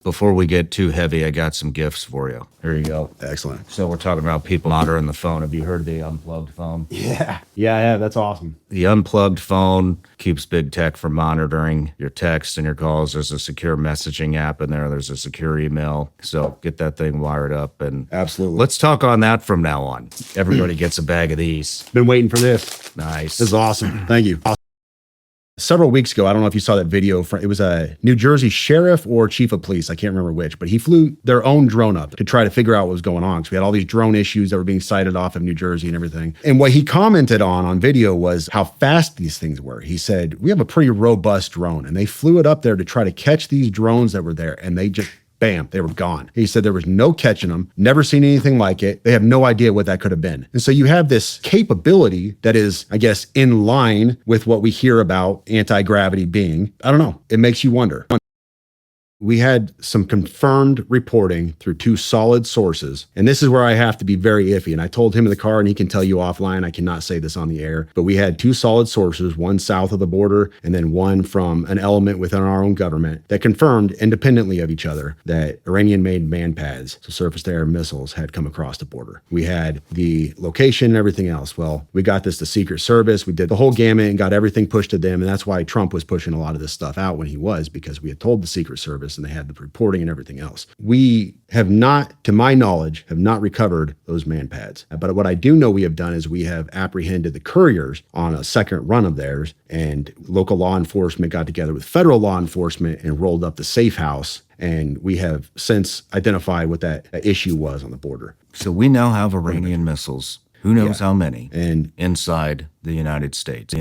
Before we get too heavy, I got some gifts for you. Here you go. Excellent. So we're talking about people monitoring the phone. Have you heard of the unplugged phone? Yeah, that's awesome. The unplugged phone keeps big tech from monitoring your texts and your calls. There's a secure messaging app in there. There's a secure email. So get that thing wired up. And Absolutely. let's talk on that from now on. Everybody gets a bag of these. Been waiting for this. Nice. This is awesome. Thank you. Several weeks ago, I don't know if you saw that video, it was a New Jersey sheriff or chief of police, I can't remember which, but he flew their own drone up to try to figure out what was going on. Because we had all these drone issues that were being cited off of New Jersey and everything. And what he commented on video was how fast these things were. He said, we have a pretty robust drone, and they flew it up there to try to catch these drones that were there, and they just bam, they were gone. He said there was no catching them, never seen anything like it. They have no idea what that could have been. And so you have this capability that is, I guess, in line with what we hear about anti-gravity being. I don't know. It makes you wonder. We had some confirmed reporting through two solid sources. And this is where I have to be very iffy. And I told him in the car, and he can tell you offline, I cannot say this on the air, but we had two solid sources, one south of the border and then one from an element within our own government that confirmed independently of each other that Iranian-made man pads, so surface-to-air missiles, had come across the border. We had the location and everything else. Well, we got this to Secret Service. We did the whole gamut and got everything pushed to them. And that's why Trump was pushing a lot of this stuff out when he was, because we had told the Secret Service and they had the reporting and everything else. We have not, to my knowledge, have not recovered those man pads. But what I do know we have done is we have apprehended the couriers on a second run of theirs, and local law enforcement got together with federal law enforcement and rolled up the safe house. And we have since identified what that issue was on the border. So we now have Iranian missiles. Who knows how many and inside the United States?